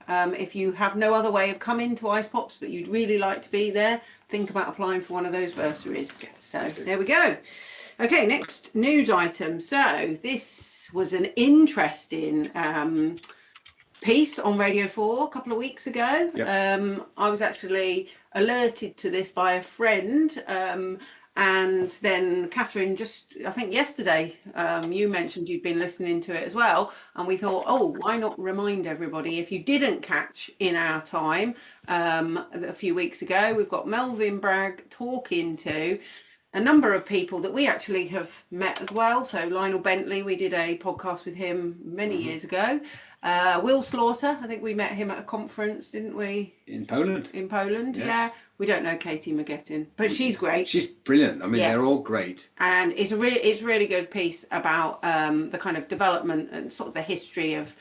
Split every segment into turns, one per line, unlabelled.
If you have no other way of coming to Ice Pops, but you'd really like to be there, think about applying for one of those bursaries. So there we go. Okay, next news item. So this was an interesting piece on Radio 4 a couple of weeks ago. Yep. I was actually alerted to this by a friend, and then Catherine, just I think yesterday, you mentioned you'd been listening to it as well, and we thought, oh, why not remind everybody, if you didn't catch in our time a few weeks ago, we've got Melvyn Bragg talking to a number of people that we actually have met as well. So Lionel Bentley, we did a podcast with him many years ago. Will Slaughter, I think we met him at a conference, didn't we?
In Poland.
In Poland, yes. Yeah. We don't know Katie McGettin, but she's great.
She's brilliant. I mean, yeah. They're all great.
And it's a really good piece about the kind of development and sort of the history of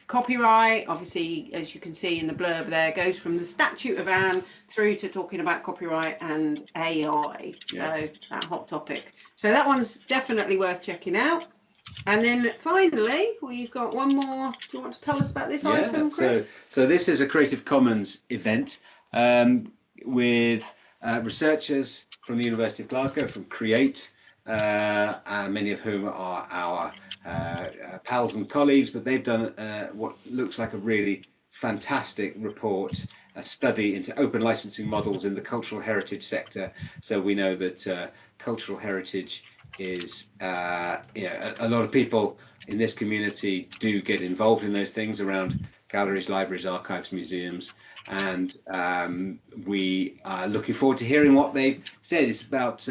copyright. Obviously, as you can see in the blurb there, goes from the Statute of Anne through to talking about copyright and AI. Yes. So that hot topic. So that one's definitely worth checking out. And then finally, we've got one more. Do you want to tell us about this item, Chris?
So this is a Creative Commons event with researchers from the University of Glasgow, from Create, many of whom are our pals and colleagues, but they've done what looks like a really fantastic report, a study into open licensing models in the cultural heritage sector. So we know that cultural heritage is, a lot of people in this community do get involved in those things around galleries, libraries, archives, museums, and we are looking forward to hearing what they've said. It's about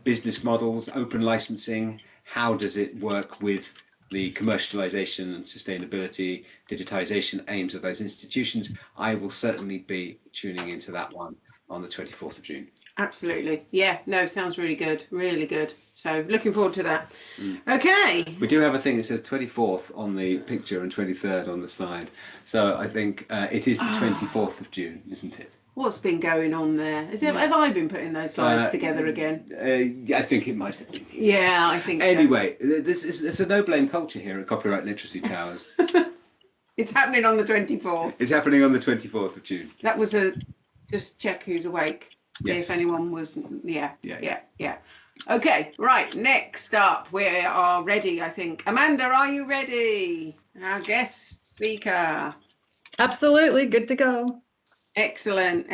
business models, open licensing. How does it work with the commercialization and sustainability, digitization aims of those institutions? I will certainly be tuning into that one on the 24th of June.
Absolutely. Yeah, no, sounds really good. Really good. So looking forward to that. Okay.
We do have a thing that says 24th on the picture and 23rd on the slide. So I think it is the 24th of June, isn't it?
What's been going on there? Have I been putting those slides together again?
I think it might have been.
Yeah, I think
anyway, so. It's a no-blame culture here at Copyright Literacy Towers.
It's happening on the 24th.
It's happening on the 24th of June.
That was just check who's awake. See if anyone was, yeah. Okay, right, next up, we are ready, I think. Amanda, are you ready? Our guest speaker.
Absolutely, good to go.
Excellent.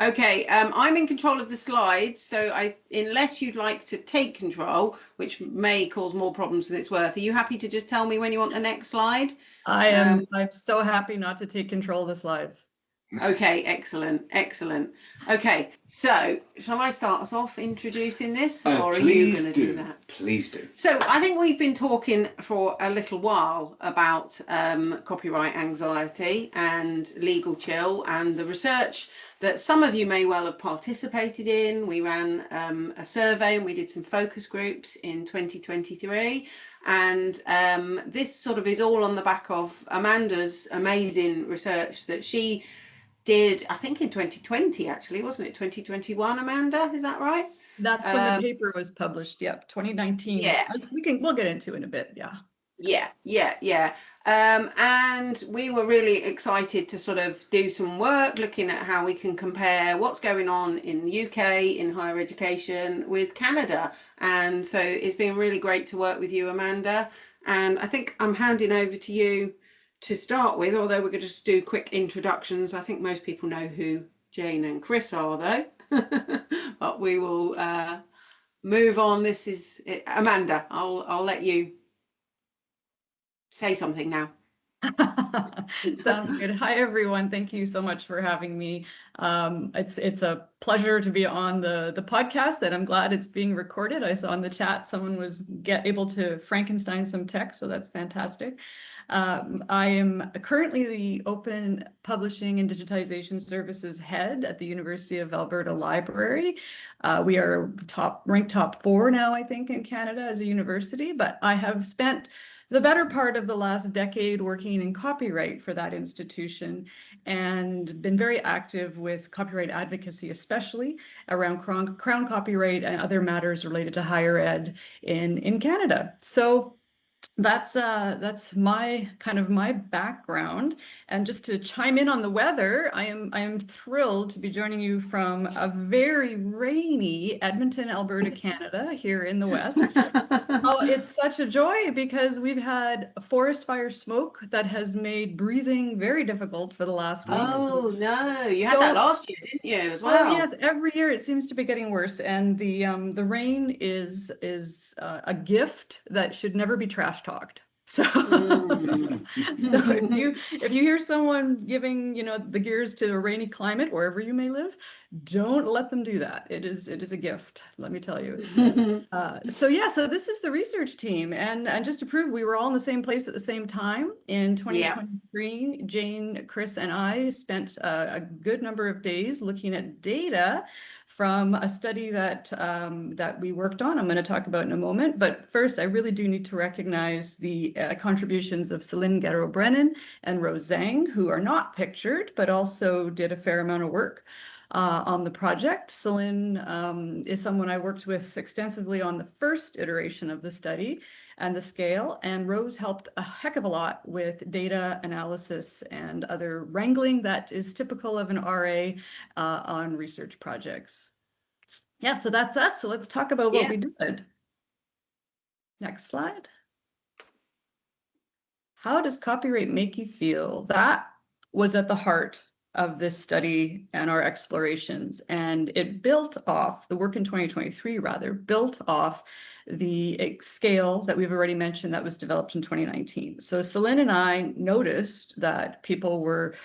Okay, I'm in control of the slides, so unless you'd like to take control, which may cause more problems than it's worth, are you happy to just tell me when you want the next slide?
I'm so happy not to take control of the slides.
Okay, excellent. Okay, so shall I start us off introducing this, or are you going to do that?
Please do.
So I think we've been talking for a little while about copyright anxiety and legal chill, and the research that some of you may well have participated in. We ran a survey and we did some focus groups in 2023. And this sort of is all on the back of Amanda's amazing research that she did, I think in 2020, actually, wasn't it? 2021, Amanda, is that right?
That's when the paper was published. Yep, 2019.
Yeah,
we'll get into it in a bit.
Yeah. And we were really excited to sort of do some work looking at how we can compare what's going on in the UK in higher education with Canada. And so it's been really great to work with you, Amanda. And I think I'm handing over to you to start with, although we're going to just do quick introductions. I think most people know who Jane and Chris are, though. But we will move on. This is it. Amanda, I'll let you say something now.
Sounds good. Hi, everyone. Thank you so much for having me. It's a pleasure to be on the podcast, and I'm glad it's being recorded. I saw in the chat someone was able to Frankenstein some text, so that's fantastic. I am currently the Open Publishing and Digitization Services Head at the University of Alberta Library. We are ranked top 4 now, I think, in Canada as a university, but I have spent the better part of the last decade working in copyright for that institution and been very active with copyright advocacy, especially around crown copyright and other matters related to higher ed in Canada. So That's my background. And just to chime in on the weather, I am thrilled to be joining you from a very rainy Edmonton, Alberta, Canada, here in the West. Oh, it's such a joy because we've had forest fire smoke that has made breathing very difficult for the last week.
Oh no, you had that last year, didn't you, as well?
Oh yes, every year it seems to be getting worse, and the rain is a gift that should never be trash talked. So, so if you hear someone giving the gears to a rainy climate wherever you may live, don't let them do that. It is a gift, let me tell you. So this is the research team, and just to prove we were all in the same place at the same time in 2023. Jane, Chris, and I spent a good number of days looking at data from a study that we worked on. I'm going to talk about in a moment. But first, I really do need to recognize the contributions of Céline Guerreau-Brennan and Rose Zhang, who are not pictured, but also did a fair amount of work on the project. Céline is someone I worked with extensively on the first iteration of the study and the scale, and Rose helped a heck of a lot with data analysis and other wrangling that is typical of an RA on research projects. Yeah, so that's us. So let's talk about what we did. Next slide. How does copyright make you feel? That was at the heart of this study and our explorations, and it built off the work in 2023, rather built off the scale that we've already mentioned that was developed in 2019. So Céline and I noticed that people were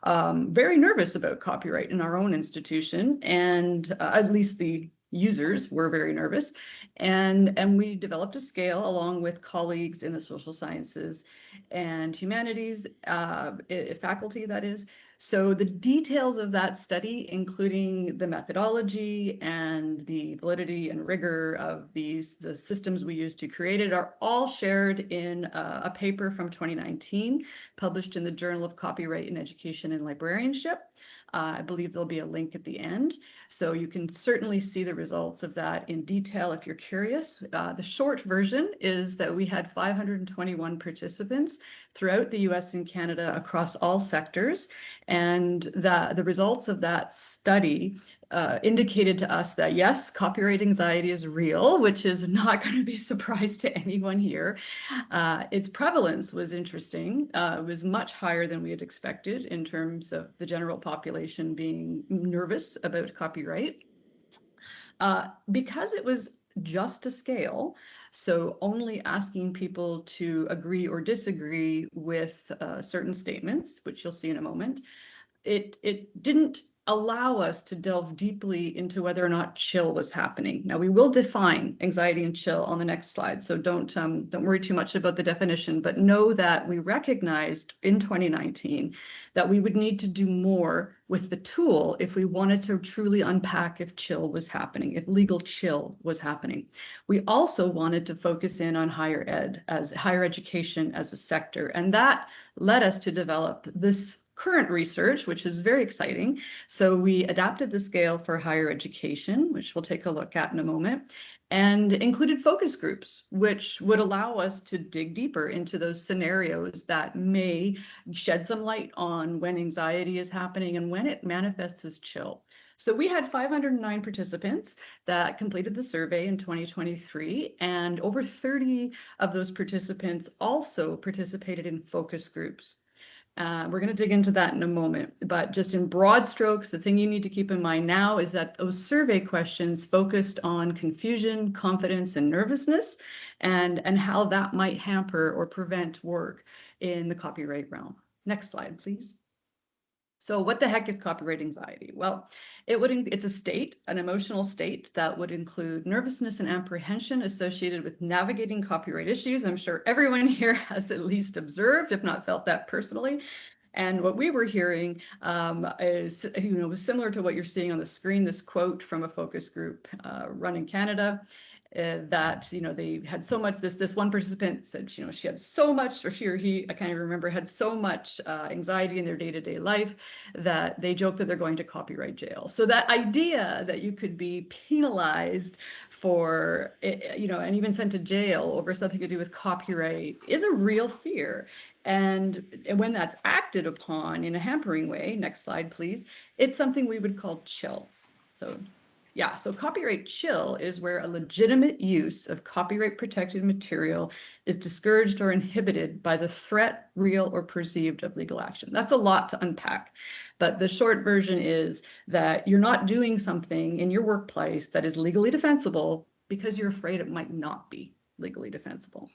very nervous about copyright in our own institution, and at least the users were very nervous, and we developed a scale along with colleagues in the social sciences and humanities faculty, that is. So the details of that study, including the methodology and the validity and rigor of the systems we used to create it, are all shared in a paper from 2019, published in the Journal of Copyright in Education and Librarianship. I believe there'll be a link at the end, so you can certainly see the results of that in detail if you're curious. The short version is that we had 521 participants throughout the US and Canada across all sectors, and the results of that study indicated to us that yes, copyright anxiety is real, which is not going to be a surprise to anyone here. Its prevalence was interesting. It was much higher than we had expected in terms of the general population being nervous about copyright. Because it was just a scale, so only asking people to agree or disagree with certain statements, which you'll see in a moment, it didn't allow us to delve deeply into whether or not chill was happening. Now, we will define anxiety and chill on the next slide, so don't worry too much about the definition, but know that we recognized in 2019 that we would need to do more with the tool if we wanted to truly unpack if chill was happening, if legal chill was happening. We also wanted to focus in on higher education as a sector, and that led us to develop this current research, which is very exciting. So we adapted the scale for higher education, which we'll take a look at in a moment, and included focus groups, which would allow us to dig deeper into those scenarios that may shed some light on when anxiety is happening and when it manifests as chill. So we had 509 participants that completed the survey in 2023, and over 30 of those participants also participated in focus groups. We're going to dig into that in a moment, but just in broad strokes, the thing you need to keep in mind now is that those survey questions focused on confusion, confidence, and nervousness, and how that might hamper or prevent work in the copyright realm. Next slide, please. So what the heck is copyright anxiety? Well, it's a state, an emotional state that would include nervousness and apprehension associated with navigating copyright issues. I'm sure everyone here has at least observed, if not felt that personally. And what we were hearing is, was similar to what you're seeing on the screen, this quote from a focus group run in Canada. That they had so much. This one participant said she had so much, or she or he, I can't even remember, had so much anxiety in their day-to-day life that they joke that they're going to copyright jail. So that idea that you could be penalized for, and even sent to jail over something to do with copyright is a real fear. And when that's acted upon in a hampering way, next slide, please, it's something we would call chill. So yeah, so copyright chill is where a legitimate use of copyright protected material is discouraged or inhibited by the threat, real or perceived, of legal action. That's a lot to unpack, but the short version is that you're not doing something in your workplace that is legally defensible because you're afraid it might not be legally defensible.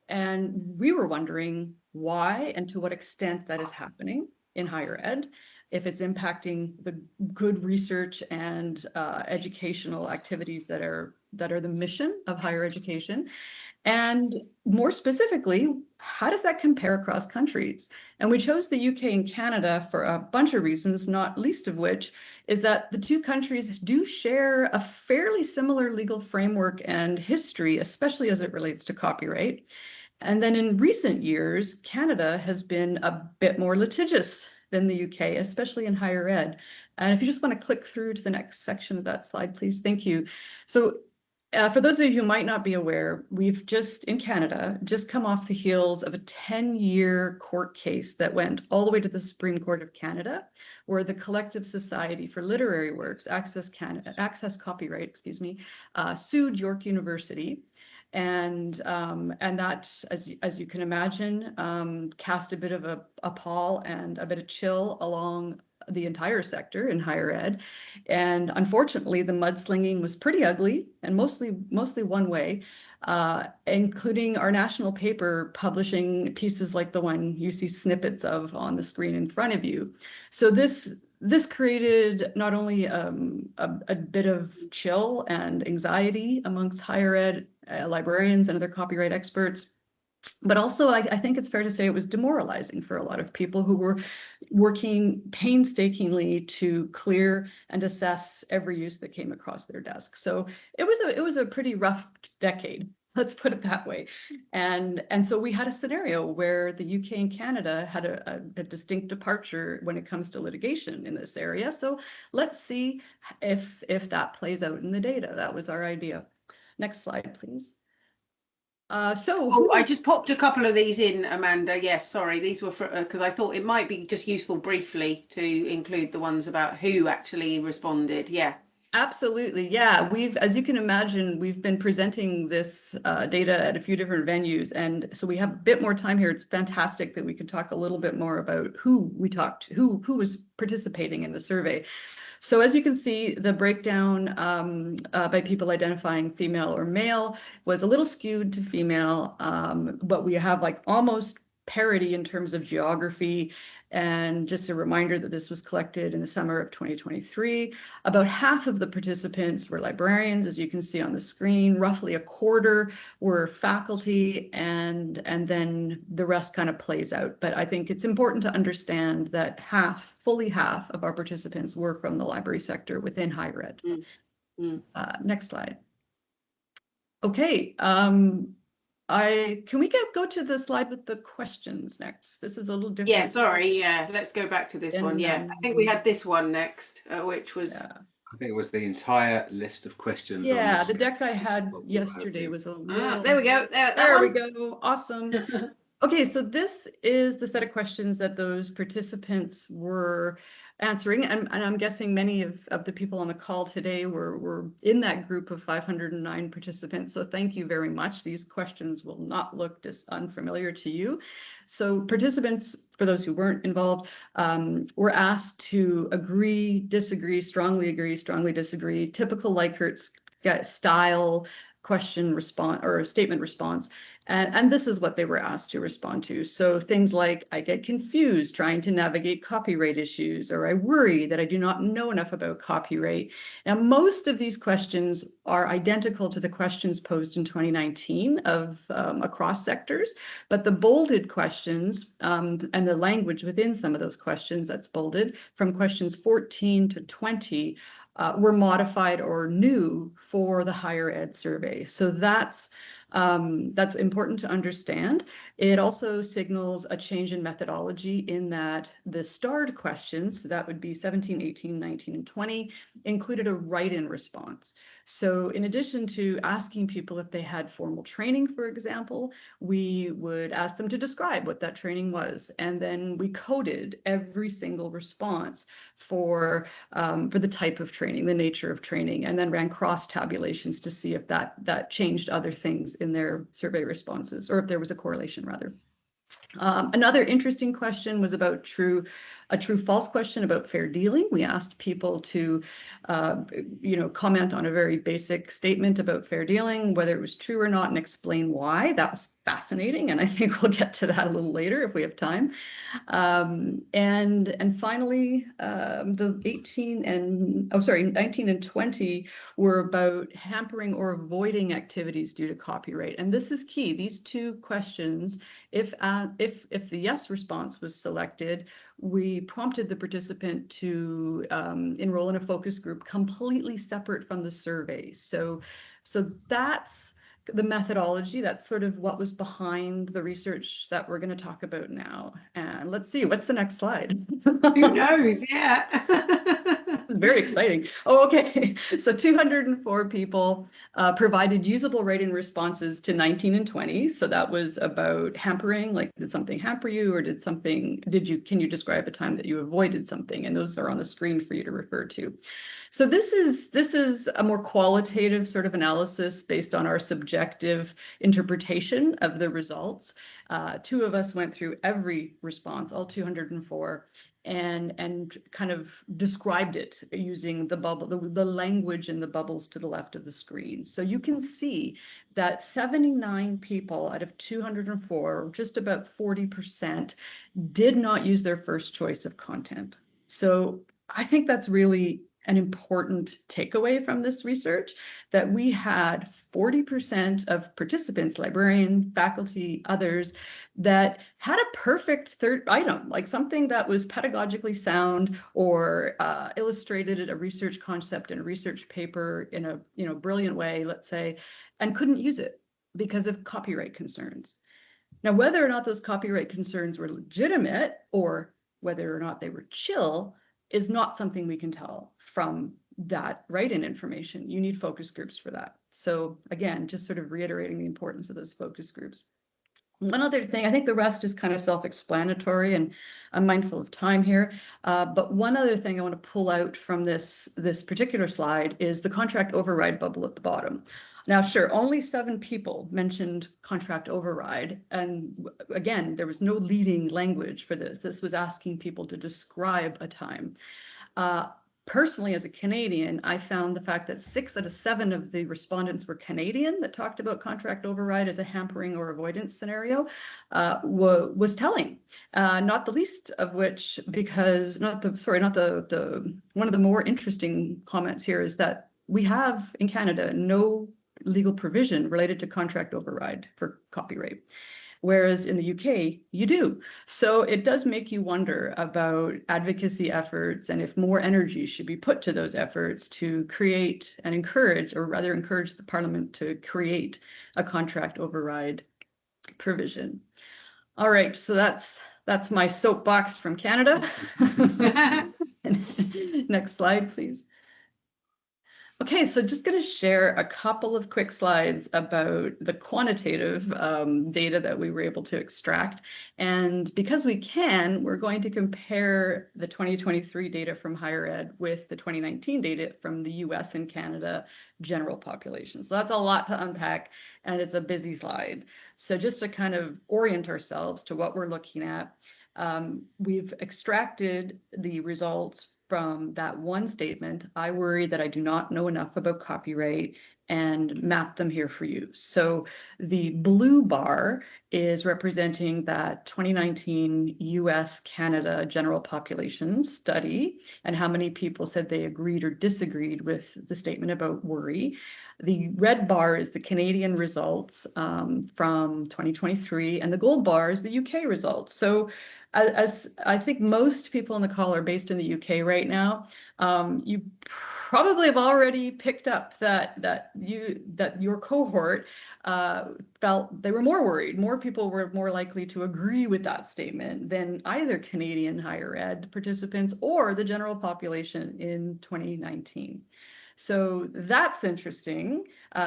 And we were wondering why and to what extent that is happening in higher ed, if it's impacting the good research and educational activities that are the mission of higher education. And more specifically, how does that compare across countries? And we chose the UK and Canada for a bunch of reasons, not least of which is that the two countries do share a fairly similar legal framework and history, especially as it relates to copyright. And then in recent years, Canada has been a bit more litigious than the UK, especially in higher ed. And if you just want to click through to the next section of that slide, please. Thank you. So for those of you who might not be aware, we've in Canada, just come off the heels of a 10-year court case that went all the way to the Supreme Court of Canada, where the Collective Society for Literary Works, Access Copyright, sued York University. And that, as you can imagine, cast a bit of a pall and a bit of chill along the entire sector in higher ed. And unfortunately, the mudslinging was pretty ugly and mostly one way, including our national paper publishing pieces like the one you see snippets of on the screen in front of you. So this created not only a bit of chill and anxiety amongst higher ed librarians and other copyright experts, but also I think it's fair to say it was demoralizing for a lot of people who were working painstakingly to clear and assess every use that came across their desk. So it was a pretty rough decade. Let's put it that way. And so we had a scenario where the UK and Canada had a distinct departure when it comes to litigation in this area. So let's see if that plays out in the data. That was our idea. Next slide, please.
I just popped a couple of these in, Amanda. Yes, sorry, these were for because I thought it might be just useful briefly to include the ones about who actually responded. Yeah.
Absolutely. Yeah, as you can imagine, we've been presenting this data at a few different venues. And so we have a bit more time here. It's fantastic that we could talk a little bit more about who we talked to, who was participating in the survey. So as you can see, the breakdown by people identifying female or male was a little skewed to female, but we have like almost parity in terms of geography. And just a reminder that this was collected in the summer of 2023. About half of the participants were librarians, as you can see on the screen. Roughly a quarter were faculty, and then the rest kind of plays out. But I think it's important to understand that fully half of our participants were from the library sector within higher ed. Next slide. Okay. Can we go to the slide with the questions next? This is a little different.
Yeah, sorry. Yeah, let's go back to this one. Yeah, I think we had this one next, which was. Yeah.
I think it was the entire list of questions.
Yeah, the deck I had yesterday was a little.
There we go.
There we go. Awesome. Okay, so this is the set of questions that those participants were answering, and I'm guessing many of the people on the call today were in that group of 509 participants. So thank you very much. These questions will not look unfamiliar to you. So participants, for those who weren't involved, were asked to agree, disagree, strongly disagree, typical Likert style question response or statement response. And this is what they were asked to respond to. So things like, I get confused trying to navigate copyright issues, or I worry that I do not know enough about copyright. Now, most of these questions are identical to the questions posed in 2019 across sectors, but the bolded questions and the language within some of those questions that's bolded from questions 14 to 20 were modified or new for the higher ed survey. So that's That's important to understand. It also signals a change in methodology in that the starred questions, so that would be 17, 18, 19, and 20, included a write-in response. So in addition to asking people if they had formal training, for example, we would ask them to describe what that training was. And then we coded every single response for the type of training, the nature of training, and then ran cross tabulations to see if that changed other things in their survey responses, or if there was a correlation rather. Another interesting question was about a true-false question about fair dealing. We asked people to, comment on a very basic statement about fair dealing, whether it was true or not, and explain why. That was fascinating, and I think we'll get to that a little later if we have time. And finally, the 19 and 20 were about hampering or avoiding activities due to copyright. And this is key. These two questions, if the yes response was selected, we prompted the participant to enroll in a focus group completely separate from the survey. So that's the methodology. That's sort of what was behind the research that we're going to talk about now. And let's see, what's the next slide?
Who knows? Yeah.
Very exciting. Oh, okay. So 204 people provided usable write-in responses to 19 and 20. So that was about hampering, like did something hamper you, or can you describe a time that you avoided something? And those are on the screen for you to refer to. So this is a more qualitative sort of analysis based on our subjective interpretation of the results. Two of us went through every response, all 204, and kind of described it using the language in the bubbles to the left of the screen. So you can see that 79 people out of 204, just about 40%, did not use their first choice of content. So I think that's really an important takeaway from this research, that we had 40% of participants, librarian, faculty, others, that had a perfect third item, like something that was pedagogically sound or illustrated a research concept in a research paper in a brilliant way, let's say, and couldn't use it because of copyright concerns. Now, whether or not those copyright concerns were legitimate or whether or not they were chill is not something we can tell from that write-in information. You need focus groups for that. So again, just sort of reiterating the importance of those focus groups. One other thing, I think the rest is kind of self-explanatory, and I'm mindful of time here. But one other thing I want to pull out from this particular slide is the contract override bubble at the bottom. Now, sure, only 7 people mentioned contract override. And again, there was no leading language for this. This was asking people to describe a time. Personally, as a Canadian, I found the fact that 6 out of 7 of the respondents were Canadian that talked about contract override as a hampering or avoidance scenario was telling. Not the least of which, because one of the more interesting comments here is that we have in Canada no legal provision related to contract override for copyright. Whereas in the UK, you do. So it does make you wonder about advocacy efforts and if more energy should be put to those efforts to create and encourage, or rather encourage the Parliament to create a contract override provision. All right, so that's my soapbox from Canada. Next slide, please. Okay, so just going to share a couple of quick slides about the quantitative data that we were able to extract. And because we can, we're going to compare the 2023 data from higher ed with the 2019 data from the US and Canada general population. So that's a lot to unpack, and it's a busy slide. So just to kind of orient ourselves to what we're looking at, we've extracted the results from that one statement, I worry that I do not know enough about copyright, and map them here for you. So the blue bar is representing that 2019 US Canada general population study and how many people said they agreed or disagreed with the statement about worry. The red bar is the Canadian results from 2023, and the gold bar is the UK results. So as I think most people on the call are based in the UK right now, you probably have already picked up that your cohort felt they were more worried. More people were more likely to agree with that statement than either Canadian higher ed participants or the general population in 2019. So that's interesting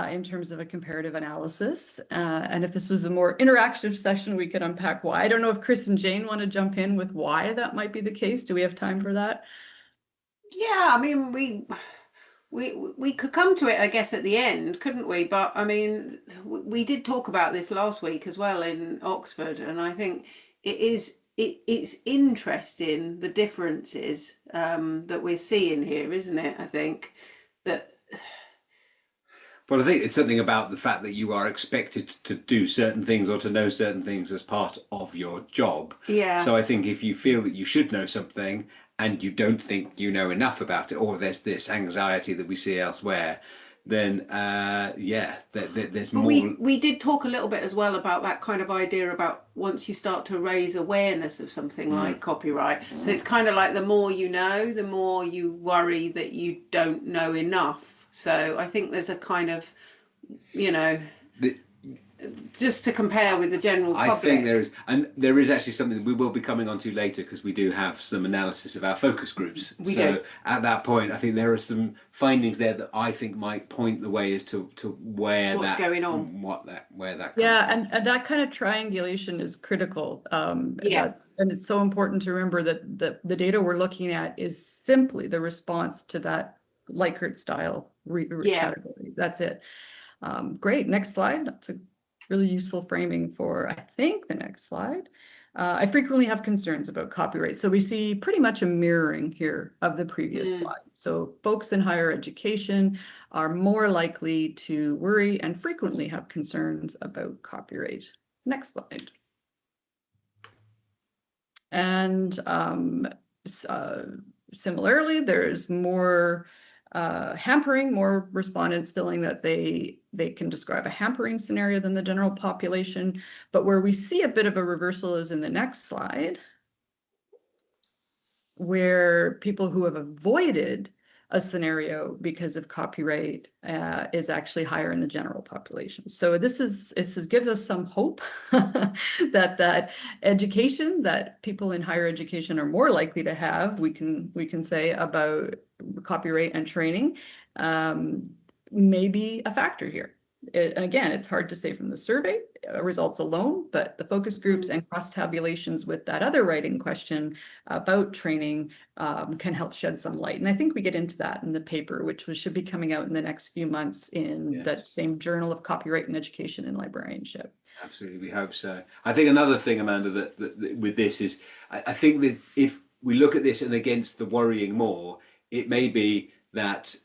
in terms of a comparative analysis. And if this was a more interactive session, we could unpack why. I don't know if Chris and Jane want to jump in with why that might be the case. Do we have time for that?
Yeah, I mean, we could come to it, I guess, at the end, couldn't we? But I mean, we did talk about this last week as well in Oxford, and I think it's interesting the differences that we're seeing here, isn't it? I think that.
Well, I think it's something about the fact that you are expected to do certain things or to know certain things as part of your job.
Yeah.
So I think if you feel that you should know something and you don't think you know enough about it, or there's this anxiety that we see elsewhere, then there's
But
more.
we did talk a little bit as well about that kind of idea about once you start to raise awareness of something like copyright. So it's kind of like the more you know, the more you worry that you don't know enough. So I think there's a kind of, just to compare with the general public.
I think there is actually something that we will be coming on to later, because we do have some analysis of our focus groups.
We do.
At that point, I think there are some findings there that I think might point the way as to where
What's going on,
where that
Yeah, and that kind of triangulation is critical. And it's so important to remember that the data we're looking at is simply the response to that Likert style category. That's it. Great. Next slide. That's a really useful framing for, I think, the next slide. I frequently have concerns about copyright. So we see pretty much a mirroring here of the previous slide. So folks in higher education are more likely to worry and frequently have concerns about copyright. Next slide. And similarly, there's more hampering, more respondents feeling that they can describe a hampering scenario than the general population. But where we see a bit of a reversal is in the next slide, where people who have avoided a scenario because of copyright is actually higher in the general population. So this gives us some hope that education that people in higher education are more likely to have, we can say, about copyright and training may be a factor here. And again, it's hard to say from the survey results alone, but the focus groups and cross tabulations with that other writing question about training can help shed some light. And I think we get into that in the paper, which should be coming out in the next few months in that same Journal of Copyright and Education and Librarianship.
Absolutely, we hope so. I think another thing, Amanda, that with this is, I think that if we look at this and against the worrying more, it may be that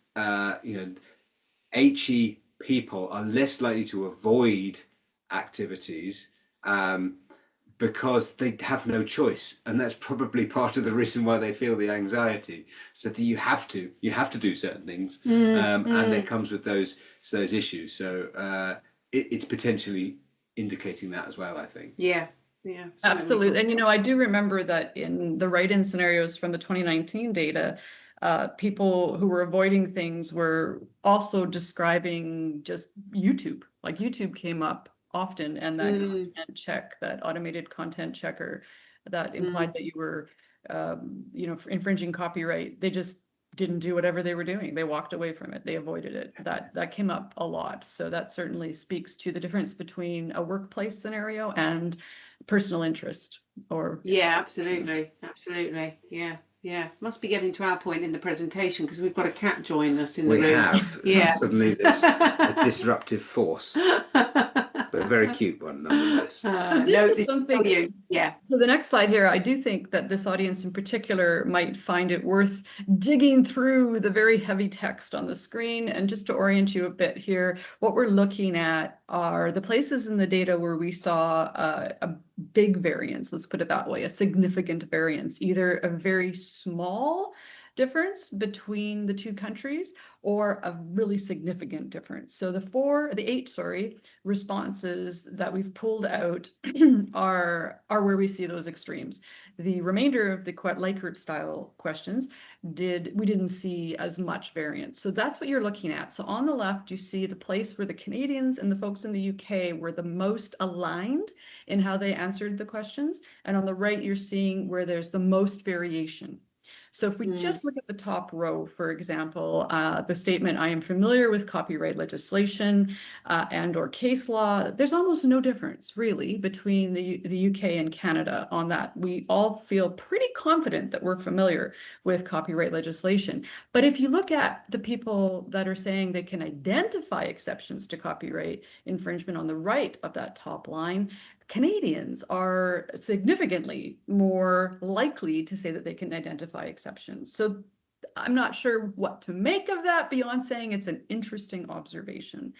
HE people are less likely to avoid activities because they have no choice, and that's probably part of the reason why they feel the anxiety. So that you have to do certain things, and it comes with those issues. So it's potentially indicating that as well, I think.
Yeah,
absolutely. And I do remember that in the write-in scenarios from the 2019 data, people who were avoiding things were also describing just YouTube. Like YouTube came up often, and that content check, that automated content checker that implied that you were infringing copyright, they just didn't do whatever they were doing. They walked away from it. They avoided it. That came up a lot. So that certainly speaks to the difference between a workplace scenario and personal interest.
Absolutely. Yeah, must be getting to our point in the presentation, because we've got a cat join us in the room.
We have.
Yeah.
Suddenly there's a disruptive force, but a very cute one nonetheless.
This is something.
You. Yeah.
So the next slide here, I do think that this audience in particular might find it worth digging through the very heavy text on the screen. And just to orient you a bit here, what we're looking at are the places in the data where we saw a big variance, let's put it that way, a significant variance, either a very small difference between the two countries or a really significant difference. So the eight responses that we've pulled out are where we see those extremes. The remainder of the Likert style questions we didn't see as much variance. So that's what you're looking at. So on the left, you see the place where the Canadians and the folks in the UK were the most aligned in how they answered the questions. And on the right, you're seeing where there's the most variation. So if we just look at the top row, for example, the statement, I am familiar with copyright legislation and or case law, there's almost no difference really between the UK and Canada on that. We all feel pretty confident that we're familiar with copyright legislation. But if you look at the people that are saying they can identify exceptions to copyright infringement on the right of that top line, Canadians are significantly more likely to say that they can identify exceptions. So I'm not sure what to make of that beyond saying it's an interesting observation.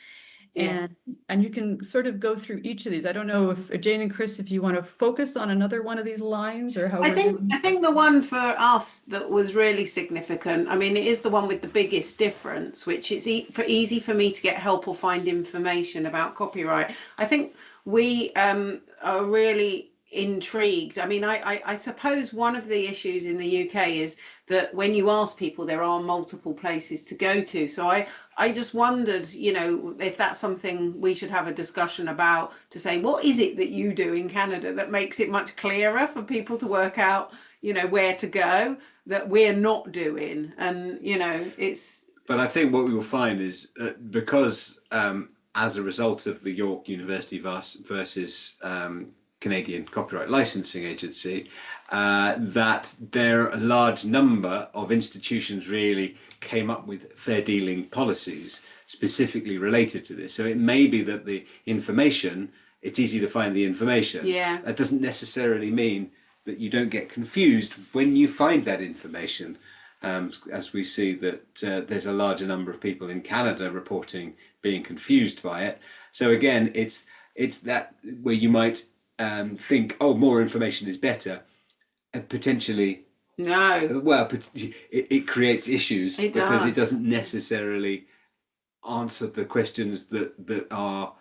Yeah.
And you can sort of go through each of these. I don't know if Jane and Chris, if you want to focus on another one of these lines or how
I think the one for us that was really significant, I mean, it is the one with the biggest difference, which is easy for me to get help or find information about copyright. I think we are really intrigued. I mean, I suppose one of the issues in the UK is that when you ask people, there are multiple places to go to. So I just wondered, you know, if that's something we should have a discussion about, to say, what is it that you do in Canada that makes it much clearer for people to work out, you know, where to go that we're not doing? And, you know, it's...
But I think what we will find is because as a result of the York University versus Canadian Copyright Licensing Agency, that there are a large number of institutions really came up with fair dealing policies specifically related to this. So it may be that the information, it's easy to find the information.
Yeah.
That doesn't necessarily mean that you don't get confused when you find that information. As we see that there's a larger number of people in Canada reporting being confused by it. So again, it's that where you might think, oh, more information is better, and potentially
No.
well, it creates issues because it
does.
doesn't necessarily answer the questions that are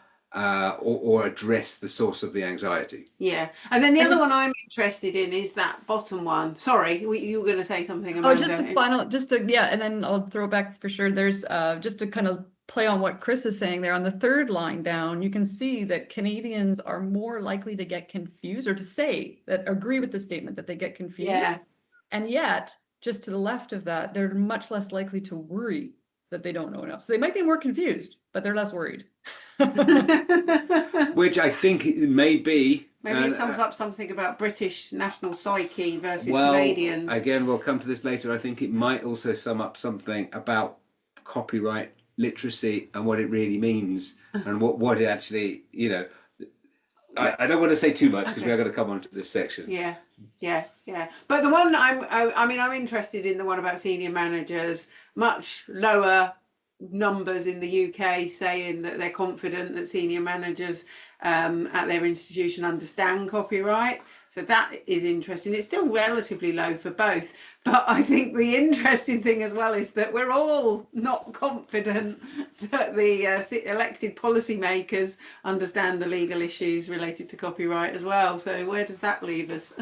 or address the source of the anxiety.
Yeah. And then the other one I'm interested in is that bottom one. Sorry, you were going to say something about
yeah, and then I'll throw it back for sure. There's just to kind of play on what Chris is saying there on the third line down, you can see that Canadians are more likely to get confused or to say that agree with the statement that they get confused.
Yeah.
And yet, just to the left of that, they're much less likely to worry that they don't know enough. So they might be more confused, but they're less worried.
Which I think it may be.
Maybe it sums up something about British national psyche versus
well,
Canadians.
Again, we'll come to this later. I think it might also sum up something about copyright literacy and what it really means and what it actually, you know. I don't want to say too much because we are going to come on to this section.
Yeah. But the one I'm interested in, the one about senior managers, much lower numbers in the UK saying that they're confident that senior managers at their institution understand copyright. So that is interesting. It's still relatively low for both. But I think the interesting thing as well is that we're all not confident that the elected policymakers understand the legal issues related to copyright as well. So where does that leave us?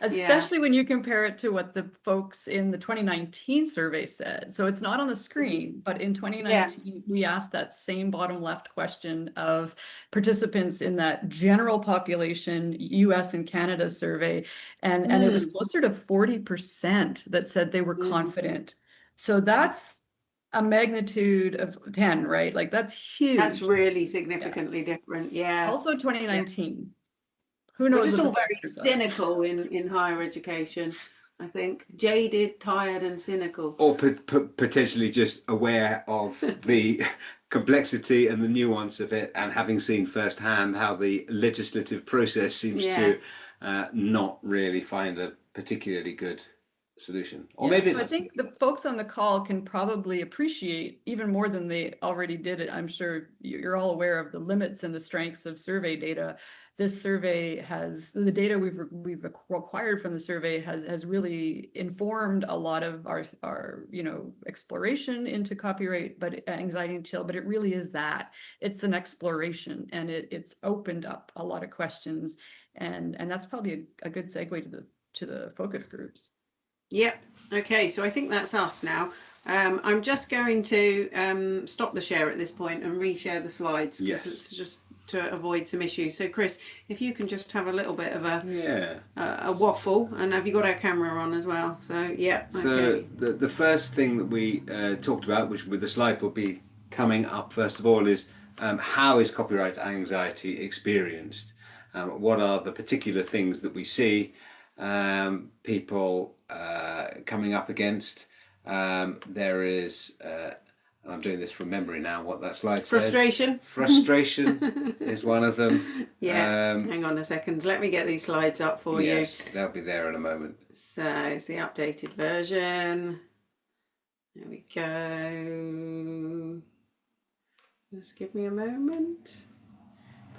Especially when you compare it to what the folks in the 2019 survey said. So it's not on the screen, but in 2019, we asked that same bottom left question of participants in that general population US and Canada survey. And it was closer to 40% that said they were confident. So that's a magnitude of 10, right? Like that's huge.
That's really significantly different. Yeah.
Also 2019. Who knows?
We're just all very cynical in higher education. I think jaded, tired, and cynical.
Or potentially just aware of the complexity and the nuance of it, and having seen firsthand how the legislative process seems to not really find a particularly good solution. Or maybe
so I think the folks on the call can probably appreciate even more than they already did it. I'm sure you're all aware of the limits and the strengths of survey data. This survey has the data we've acquired from the survey has really informed a lot of our exploration into copyright, but anxiety and chill. But it really is that it's an exploration, and it's opened up a lot of questions, and that's probably a good segue to the to the focus groups.
Yep. Okay, so I think that's us now. I'm just going to stop the share at this point and reshare the slides.
Yes.
It's just to avoid some issues. So Chris, if you can just have a little bit of a waffle, and have you got our camera on as well? So yeah.
So
okay.
the first thing that we talked about, which with the slide will be coming up first of all, is how is copyright anxiety experienced? What are the particular things that we see people coming up against? There is, I'm doing this from memory now, what that slide says.
Frustration.
Frustration is one of them.
Yeah. Hang on a second. Let me get these slides up for you.
Yes, they'll be there in a moment.
So it's the updated version. There we go. Just give me a moment.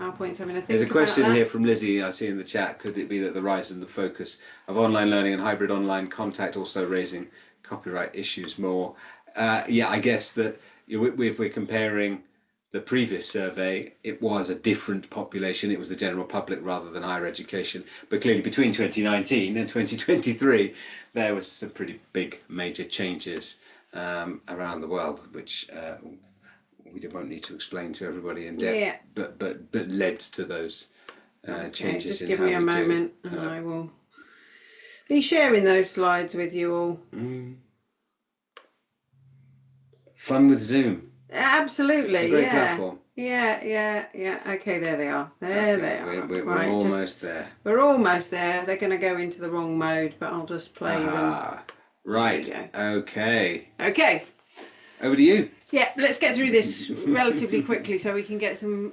PowerPoint's having a think.
There's a question here from Lizzie, I see in the chat. Could it be that the rise in the focus of online learning and hybrid online contact also raising copyright issues more? Yeah, I guess that if we're comparing the previous survey, it was a different population. It was the general public rather than higher education. But clearly between 2019 and 2023, there was some pretty big major changes around the world, which we won't need to explain to everybody in depth,
Yeah.
but led to those changes.
Just
in
give
how
me a
we do.
moment and I will be sharing those slides with you all.
Fun with Zoom.
Absolutely,
It's a great
yeah.
platform.
Yeah. Okay, there they are. There they are.
We're
Right,
almost there.
We're almost there. They're going to go into the wrong mode, but I'll just play them.
Right.
There
Okay.
Okay.
Over to you.
Yeah, let's get through this relatively quickly so we can get some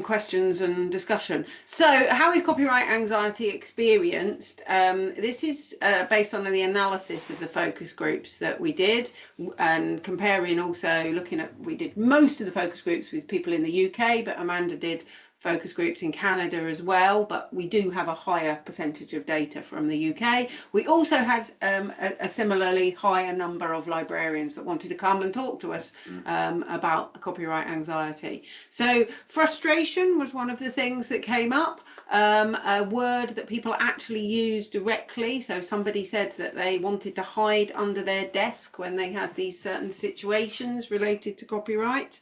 questions and discussion. So, how is copyright anxiety experienced? This is based on the analysis of the focus groups that we did, and comparing also looking at, we did most of the focus groups with people in the UK, but Amanda did focus groups in Canada as well, but we do have a higher percentage of data from the UK. We also had a similarly higher number of librarians that wanted to come and talk to us about copyright anxiety. So frustration was one of the things that came up, a word that people actually use directly. So somebody said that they wanted to hide under their desk when they had these certain situations related to copyright.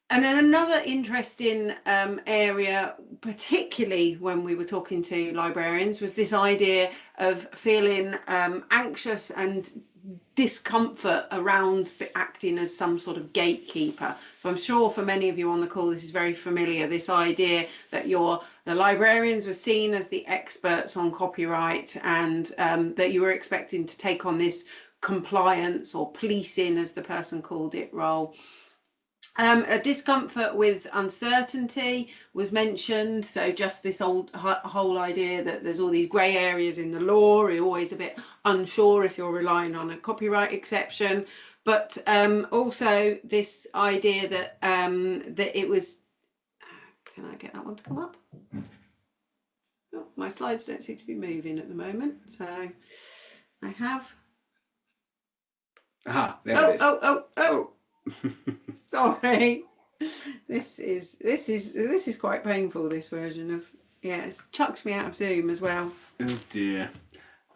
And then another interesting area, particularly when we were talking to librarians, was this idea of feeling anxious and discomfort around acting as some sort of gatekeeper. So I'm sure for many of you on the call, this is very familiar, this idea that the librarians were seen as the experts on copyright, and that you were expecting to take on this compliance or policing, as the person called it, role. A discomfort with uncertainty was mentioned. So just this whole idea that there's all these grey areas in the law, you're always a bit unsure if you're relying on a copyright exception. But also this idea that that it was, can I get that one to come up? Oh, my slides don't seem to be moving at the moment. So I have.
Aha, there it is.
Oh. Sorry, this is quite painful, this version of, yeah, it's chucked me out of Zoom as well.
Oh dear.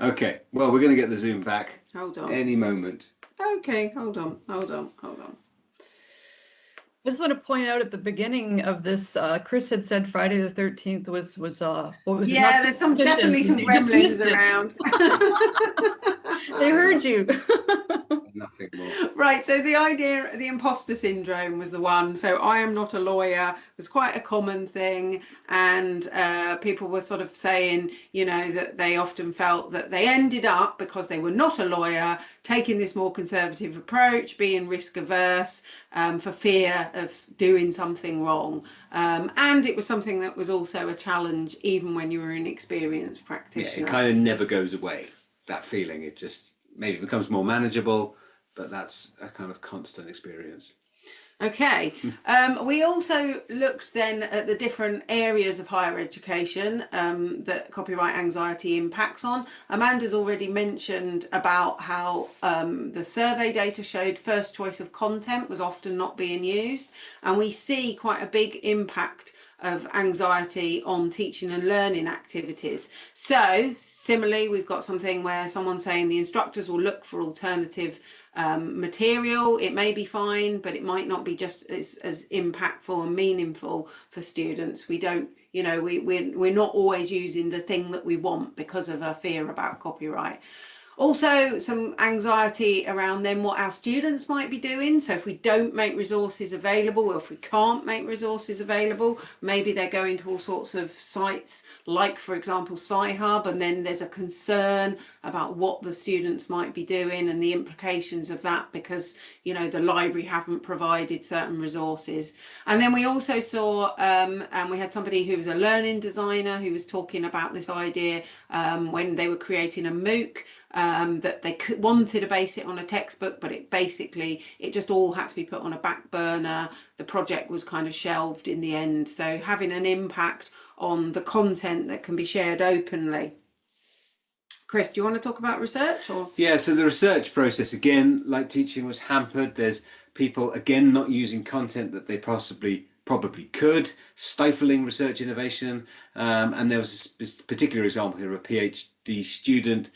Okay, well, we're going to get the Zoom back
Hold on.
any moment.
Okay, hold on.
I just want to point out at the beginning of this, Chris had said Friday the 13th was what was it?
Yeah, there's definitely some gremlins around.
They heard you.
Nothing more.
Right, so the idea, the imposter syndrome was the one. So I am not a lawyer was quite a common thing, and people were sort of saying, you know, that they often felt that they ended up, because they were not a lawyer, taking this more conservative approach, being risk averse, for fear of doing something wrong. And it was something that was also a challenge even when you were an experienced practitioner.
Yeah, it kind of never goes away, that feeling. It just maybe becomes more manageable, but that's a kind of constant experience.
Okay, we also looked then at the different areas of higher education that copyright anxiety impacts on. Amanda's already mentioned about how the survey data showed first choice of content was often not being used, and we see quite a big impact of anxiety on teaching and learning activities. So similarly, we've got something where someone's saying the instructors will look for alternative material. It may be fine, but it might not be just as impactful and meaningful for students. We don't, you know, we're not always using the thing that we want because of our fear about copyright. Also, some anxiety around then what our students might be doing. So if we don't make resources available, or if we can't make resources available, maybe they're going to all sorts of sites like, for example, Sci-Hub, and then there's a concern about what the students might be doing and the implications of that because, you know, the library haven't provided certain resources. And then we also saw, and we had somebody who was a learning designer who was talking about this idea when they were creating a MOOC, that they wanted to base it on a textbook, but it just all had to be put on a back burner. The project was kind of shelved in the end. So having an impact on the content that can be shared openly. Chris, do you want to talk about research? Or
yeah, so the research process, again, like teaching, was hampered. There's people, again, not using content that they probably could, stifling research innovation. And there was a particular example here of a PhD student,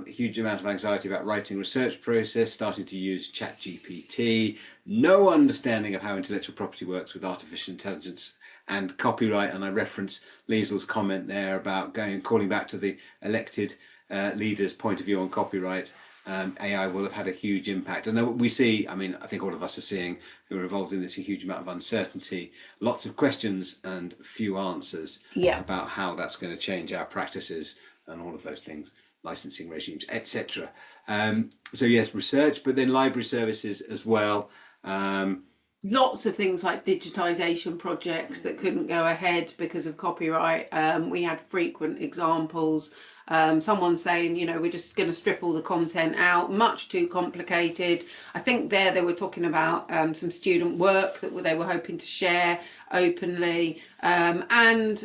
huge amount of anxiety about writing research process, starting to use ChatGPT, no understanding of how intellectual property works with artificial intelligence and copyright. And I reference Liesel's comment there about calling back to the elected leaders' point of view on copyright. AI will have had a huge impact. And we see, I mean, I think all of us are seeing, who are involved in this, a huge amount of uncertainty, lots of questions and few answers about how that's going to change our practices and all of those things, licensing regimes, etc. So yes, research, but then library services as well.
Lots of things like digitization projects that couldn't go ahead because of copyright. We had frequent examples. Someone saying, you know, we're just going to strip all the content out, much too complicated. I think they were talking about some student work that they were hoping to share openly, and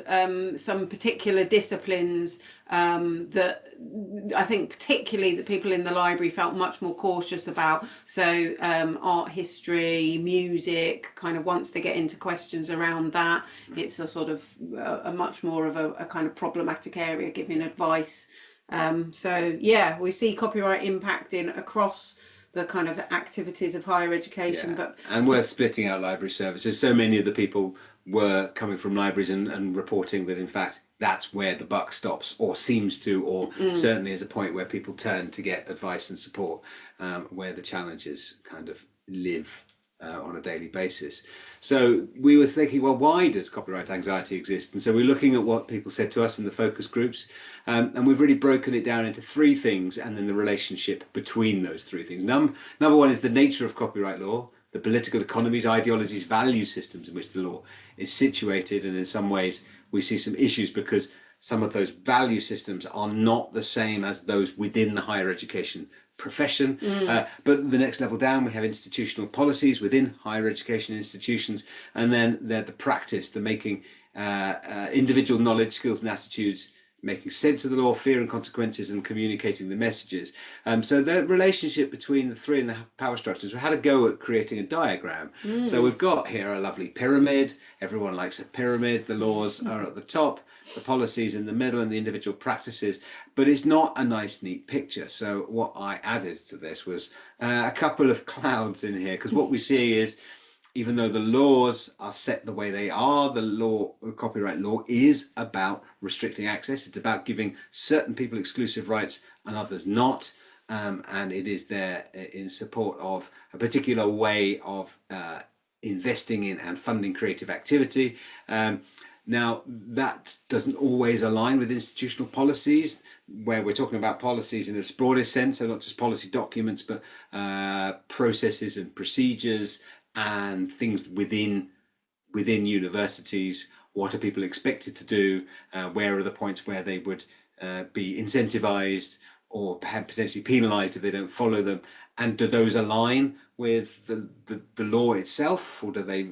some particular disciplines that I think particularly the people in the library felt much more cautious about. So art history, music, kind of once they get into questions around that, it's a sort of a much more of a kind of problematic area giving advice. So yeah, we see copyright impacting across the kind of activities of higher education. But
and worth splitting out library services. So many of the people were coming from libraries and reporting that in fact that's where the buck stops, or seems to, or certainly is a point where people turn to get advice and support, where the challenges kind of live on a daily basis. So we were thinking, well, why does copyright anxiety exist? And so we're looking at what people said to us in the focus groups, and we've really broken it down into three things, and then the relationship between those three things. Number one is the nature of copyright law, the political economies, ideologies, value systems in which the law is situated, and in some ways we see some issues because some of those value systems are not the same as those within the higher education profession. But the next level down, we have institutional policies within higher education institutions, and then the practice, the making individual knowledge, skills and attitudes, making sense of the law, fear and consequences, and communicating the messages. So the relationship between the three and the power structures, we had a go at creating a diagram. So we've got here a lovely pyramid. Everyone likes a pyramid. The laws are at the top, the policies in the middle, and the individual practices. But it's not a nice, neat picture. So what I added to this was a couple of clouds in here, because what we see is, even though the laws are set the way they are, the copyright law is about restricting access. It's about giving certain people exclusive rights and others not. And it is there in support of a particular way of investing in and funding creative activity. Now, that doesn't always align with institutional policies, where we're talking about policies in its broadest sense, so not just policy documents, but processes and procedures and things within universities. What are people expected to do? Where are the points where they would be incentivized or potentially penalized if they don't follow them? And do those align with the law itself, or do they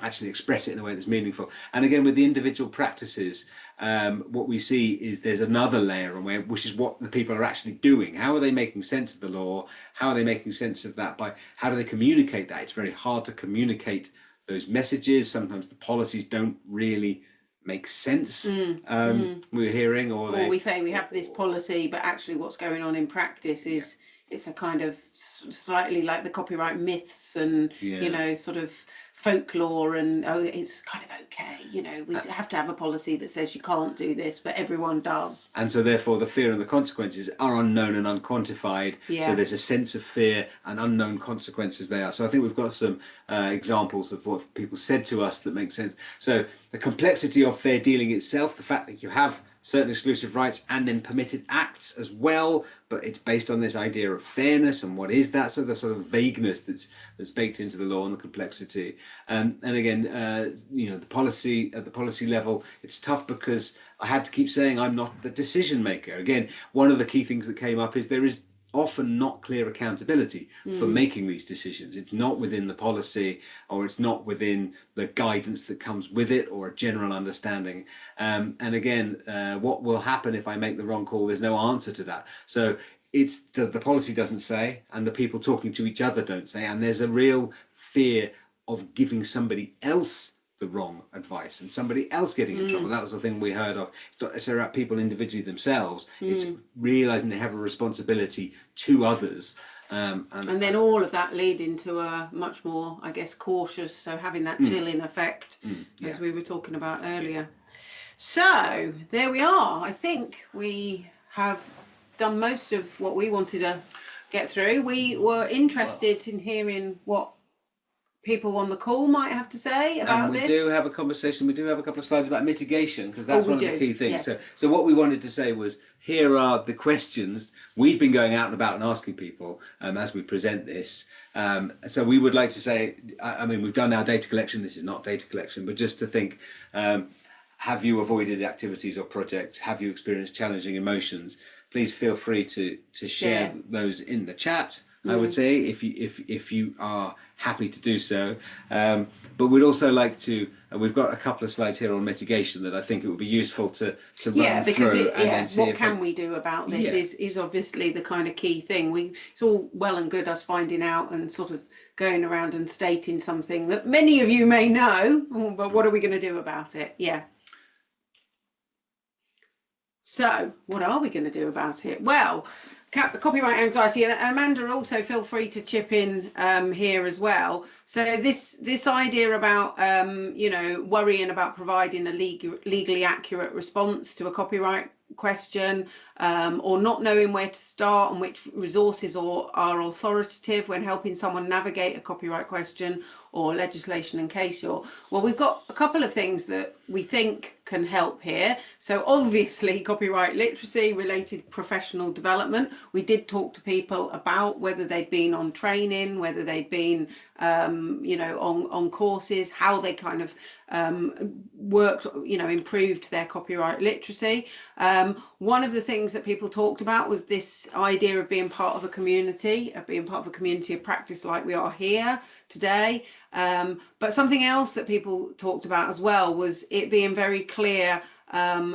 actually express it in a way that's meaningful? And again, with the individual practices, what we see is there's another layer, which is what the people are actually doing. How are they making sense of the law? How are they making sense of that? How do they communicate that? It's very hard to communicate those messages. Sometimes the policies don't really make sense. We're hearing, or
we say we have this policy, but actually what's going on in practice is it's a kind of slightly like the copyright myths and you know, sort of folklore, and it's kind of okay, you know, we have to have a policy that says you can't do this, but everyone does,
and so therefore the fear and the consequences are unknown and unquantified. So there's a sense of fear and unknown consequences there. So I think we've got some examples of what people said to us that make sense. So the complexity of fair dealing itself, the fact that you have certain exclusive rights and then permitted acts as well, but it's based on this idea of fairness and what is that, so the sort of vagueness that's baked into the law and the complexity. And again, you know, the policy at the policy level, it's tough because I had to keep saying I'm not the decision maker. Again, one of the key things that came up is there is often not clear accountability for making these decisions. It's not within the policy, or it's not within the guidance that comes with it, or a general understanding. And again, what will happen if I make the wrong call? There's no answer to that. So the policy doesn't say, and the people talking to each other don't say, and there's a real fear of giving somebody else the wrong advice and somebody else getting in trouble. That was the thing we heard of. It's not necessarily about people individually themselves. It's realizing they have a responsibility to others. And
then all of that leading to a much more, I guess, cautious, so having that chilling effect, as we were talking about earlier. So there we are. I think we have done most of what we wanted to get through. We were interested in hearing what people on the call might have to say about this.
And we do have a conversation. We do have a couple of slides about mitigation, because that's one of the key things.
Yes.
So what we wanted to say was, here are the questions we've been going out and about and asking people as we present this. So we would like to say, I mean, we've done our data collection. This is not data collection, but just to think, have you avoided activities or projects? Have you experienced challenging emotions? Please feel free to share those in the chat. I would say, if you are happy to do so, but we'd also like to. We've got a couple of slides here on mitigation that I think it would be useful to run through.
What can we do about this is obviously the kind of key thing. It's all well and good us finding out and sort of going around and stating something that many of you may know, but what are we going to do about it? Yeah. So what are we going to do about it? Well, copyright anxiety, and Amanda, also feel free to chip in here as well. So this idea about you know, worrying about providing a legally accurate response to a copyright question, or not knowing where to start and which resources are authoritative when helping someone navigate a copyright question or legislation and case law. Well, we've got a couple of things that we think can help here. So obviously copyright literacy related professional development. We did talk to people about whether they'd been on training, whether they'd been you know, on courses, how they kind of worked, you know, improved their copyright literacy. One of the things that people talked about was this idea of being part of a community, of practice like we are here today. But something else that people talked about as well was it being very clear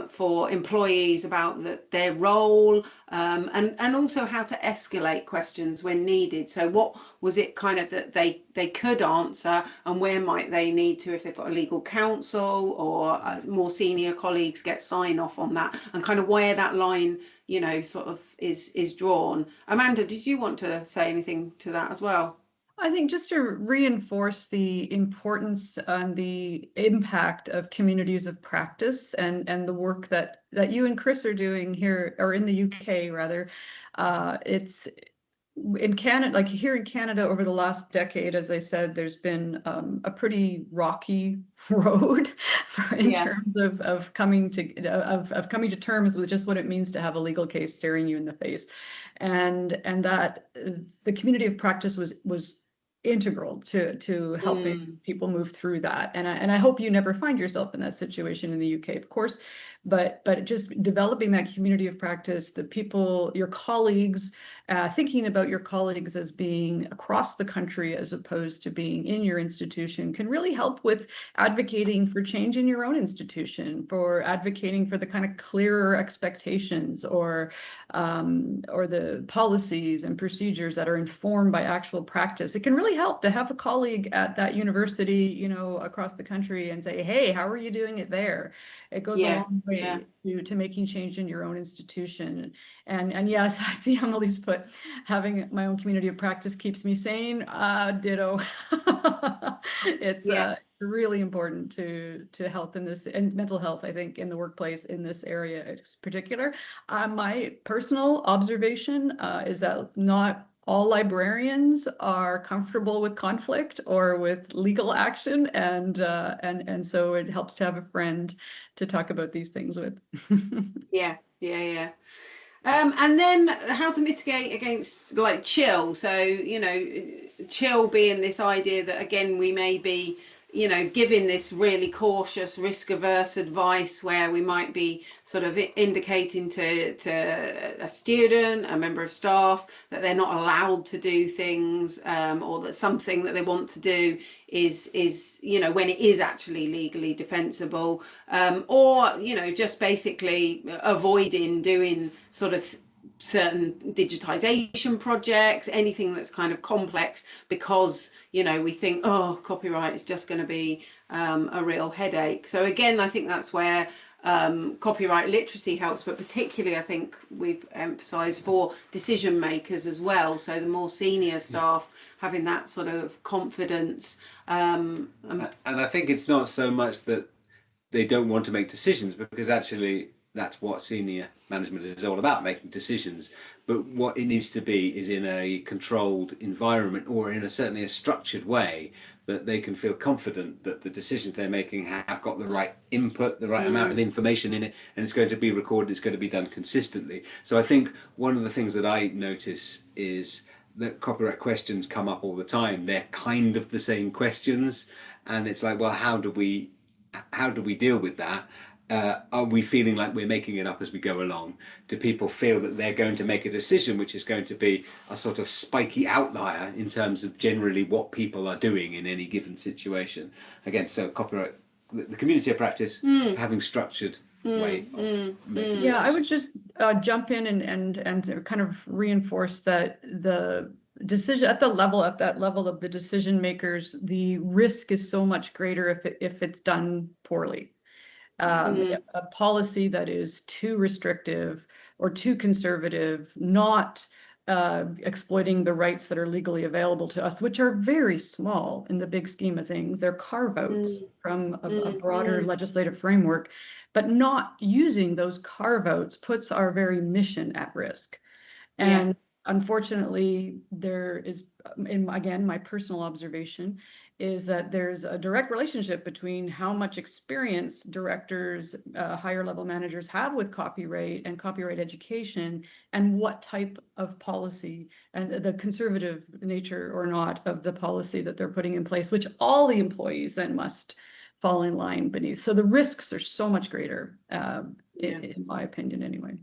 for employees about their role, and also how to escalate questions when needed. So what was it kind of that they could answer, and where might they need to, if they've got a legal counsel or more senior colleagues, get sign off on that, and kind of where that line, you know, sort of is drawn. Amanda, did you want to say anything to that as well?
I think just to reinforce the importance and the impact of communities of practice and the work that you and Chris are doing here, or in the UK rather. It's in Canada, like here in Canada, over the last decade, as I said, there's been a pretty rocky road in terms of coming to terms with just what it means to have a legal case staring you in the face, and that the community of practice was integral to helping people move through that. And I hope you never find yourself in that situation in the UK, of course, but just developing that community of practice, the people, your colleagues, thinking about your colleagues as being across the country as opposed to being in your institution can really help with advocating for change in your own institution, for advocating for the kind of clearer expectations or the policies and procedures that are informed by actual practice. It can really help to have a colleague at that university, you know, across the country and say, hey, how are you doing it there? It goes a long way to making change in your own institution. And yes, I see Emily's put, having my own community of practice keeps me sane. Ditto. It's really important to health in this, and mental health, I think, in the workplace in this area in particular. My personal observation is that not all librarians are comfortable with conflict or with legal action, and so it helps to have a friend to talk about these things with.
Yeah. And then how to mitigate against like chill. So, you know, chill being this idea that, again, we may be, you know, giving this really cautious, risk averse advice where we might be sort of indicating to a student, a member of staff, that they're not allowed to do things, or that something that they want to do is, you know, when it is actually legally defensible, or, you know, just basically avoiding doing sort of certain digitization projects, anything that's kind of complex, because, you know, we think, oh, copyright is just going to be a real headache. So again, I think that's where copyright literacy helps, but particularly I think we've emphasized for decision makers as well. So the more senior staff having that sort of confidence.
And I think it's not so much that they don't want to make decisions, because actually that's what senior management is all about, making decisions. But what it needs to be is in a controlled environment, or in certainly a structured way, that they can feel confident that the decisions they're making have got the right input, the right amount of information in it, and it's going to be recorded, it's going to be done consistently. So I think one of the things that I notice is that copyright questions come up all the time. They're kind of the same questions, and it's like, well, how do we deal with that? Are we feeling like we're making it up as we go along? Do people feel that they're going to make a decision which is going to be a sort of spiky outlier in terms of generally what people are doing in any given situation? Again, so copyright, the community of practice, having structured way of making.
Yeah, I would just jump in and kind of reinforce that the decision at that level of the decision makers, the risk is so much greater if it's done poorly. A policy that is too restrictive or too conservative, not exploiting the rights that are legally available to us, which are very small in the big scheme of things. They're carve-outs from a broader legislative framework, but not using those carve-outs puts our very mission at risk. And unfortunately, there is, again, my personal observation is that there's a direct relationship between how much experience directors, higher level managers have with copyright and copyright education, and what type of policy and the conservative nature or not of the policy that they're putting in place, which all the employees then must fall in line beneath. So the risks are so much greater, in my opinion, anyway.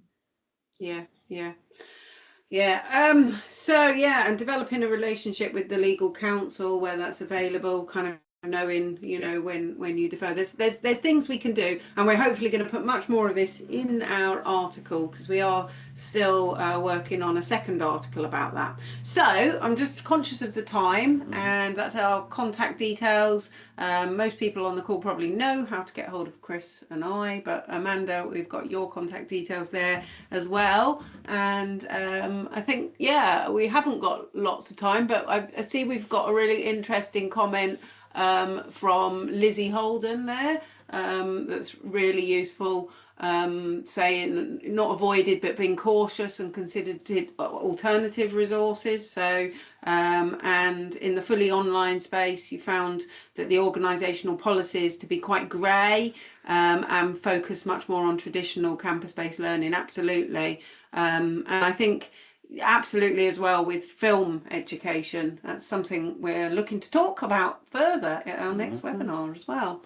And developing a relationship with the legal counsel where that's available, kind of knowing, you know, when you defer. There's things we can do, and we're hopefully going to put much more of this in our article, because we are still working on a second article about that. So I'm just conscious of the time, and that's our contact details. Most people on the call probably know how to get hold of Chris and I, but Amanda, we've got your contact details there as well. And I think, we haven't got lots of time, but I see we've got a really interesting comment from Lizzie Holden there, that's really useful, saying not avoided but being cautious and considered alternative resources. So and in the fully online space, you found that the organisational policies to be quite grey, and focus much more on traditional campus-based learning. Absolutely. And I think absolutely as well with film education, that's something we're looking to talk about further at our next webinar as well.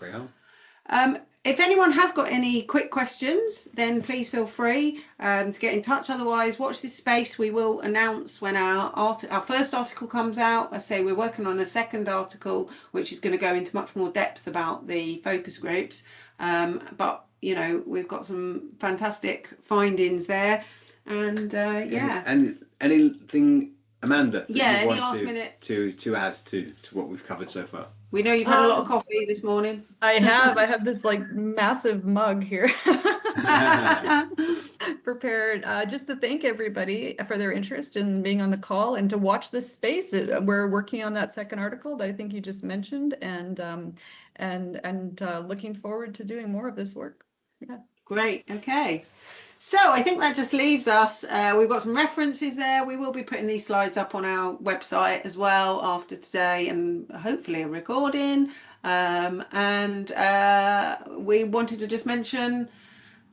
if anyone has got any quick questions, then please feel free to get in touch. Otherwise, watch this space. We will announce when our first article comes out. I say we're working on a second article, which is going to go into much more depth about the focus groups. But we've got some fantastic findings there, and yeah.
And anything, Amanda, that
Yeah,
you
any
want
last minute
to add to what we've covered so far?
We know you've had a lot of coffee this morning.
I have this like massive mug here prepared just to thank everybody for their interest in being on the call and to watch this space. We're working on that second article that I think you just mentioned, and looking forward to doing more of this work. Yeah.
Great. Okay. So I think that just leaves us. We've got some references there. We will be putting these slides up on our website as well after today, and hopefully a recording. And we wanted to just mention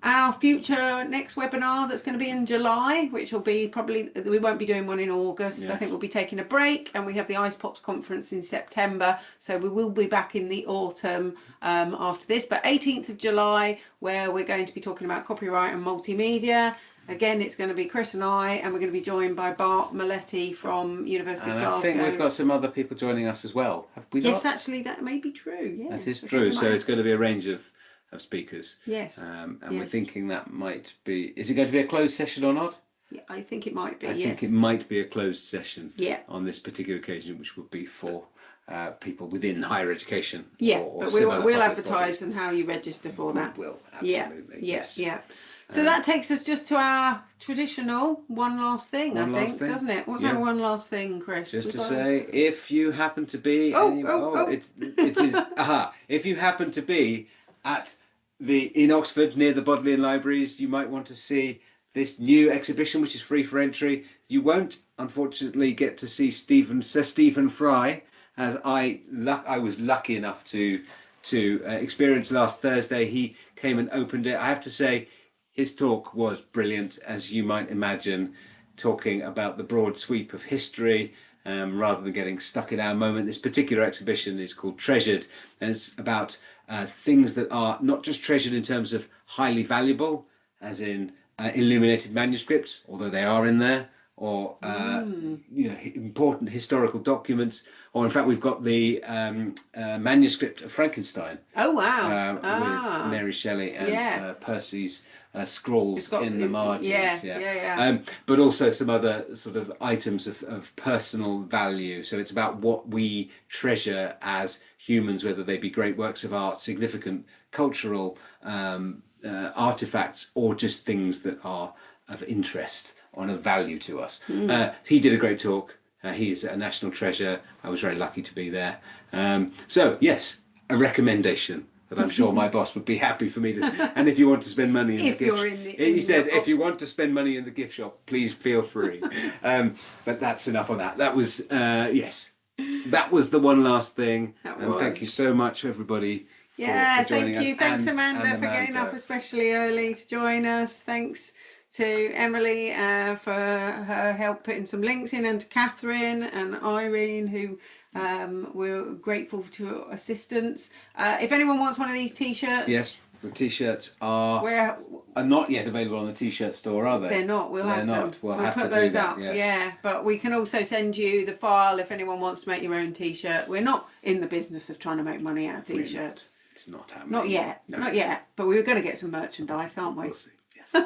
our future next webinar that's going to be in July, which will be probably, we won't be doing one in August. Yes. I think we'll be taking a break, and we have the IcePops conference in September. So we will be back in the autumn after this, but 18th of July, where we're going to be talking about copyright and multimedia. Again, it's going to be Chris and I, and we're going to be joined by Bart Maletti from University of Glasgow.
I think we've got some other people joining us as well. Have we
yes,
not?
Actually, that may be true. Yeah,
that is true. So it's going to be a range of speakers.
Yes.
And
yes.
we're thinking that might be, is it going to be a closed session or not?
Yeah, I think it might be.
I think it might be a closed session.
Yeah.
On this particular occasion, which would be for people within higher education.
Yeah,
or
but we'll advertise and how you register for that.
We will, absolutely.
Yeah,
yes.
Yeah. So that takes us just to our traditional one last thing, doesn't it? What's our one last thing, Chris?
Just to say, if you happen to be, it is, if you happen to be in Oxford near the Bodleian Libraries, you might want to see this new exhibition, which is free for entry. You won't, unfortunately, get to see Sir Stephen Fry, as I was lucky enough to experience last Thursday. He came and opened it. I have to say, his talk was brilliant, as you might imagine, talking about the broad sweep of history, rather than getting stuck in our moment. This particular exhibition is called Treasured, and it's about things that are not just treasured in terms of highly valuable, as in illuminated manuscripts, although they are in there, or important historical documents, or in fact we've got the manuscript of Frankenstein.
Oh wow!
With Mary Shelley and Percy's scrawls in the margins. But also some other sort of items of personal value. So it's about what we treasure as humans, whether they be great works of art, significant cultural artifacts, or just things that are of interest or of value to us. He did a great talk. He is a national treasure. I was very lucky to be there. So yes, a recommendation that I'm sure my boss would be happy for me to. And if you want to spend money in the gift shop, he said, if you want to spend money in the gift shop, please feel free. But that's enough of that. That was yes, that was the one last thing. And thank you so much, everybody.
For joining us. Thanks, Amanda, for getting up especially early to join us. Thanks to Emily for her help putting some links in, and to Catherine and Irene, who we're grateful to assistance. If anyone wants one of these t-shirts,
yes, the t-shirts are not yet available on the t-shirt store, are they?
They're not. We'll have them.
We'll have
put
to
those
do that,
up.
yes.
Yeah, but we can also send you the file if anyone wants to make your own t-shirt. We're not in the business of trying to make money out of t-shirts.
It's not happening.
Not yet. No. Not yet. But we were going to get some merchandise, aren't we?
We'll see. Yes.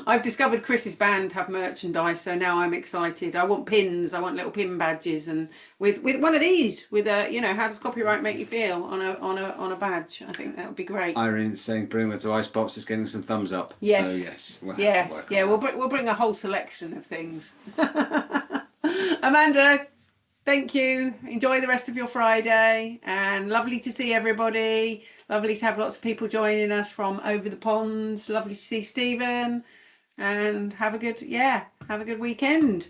I've discovered Chris's band have merchandise, so now I'm excited. I want pins. I want little pin badges, and with one of these, with a how does copyright make you feel on a badge? I think that would be great.
Irene is saying bring them to IcePops is getting some thumbs up.
Yes.
So yes. We'll have to work on
we'll bring a whole selection of things. Amanda, thank you. Enjoy the rest of your Friday, and lovely to see everybody. Lovely to have lots of people joining us from over the pond. Lovely to see Stephen, and have a good weekend.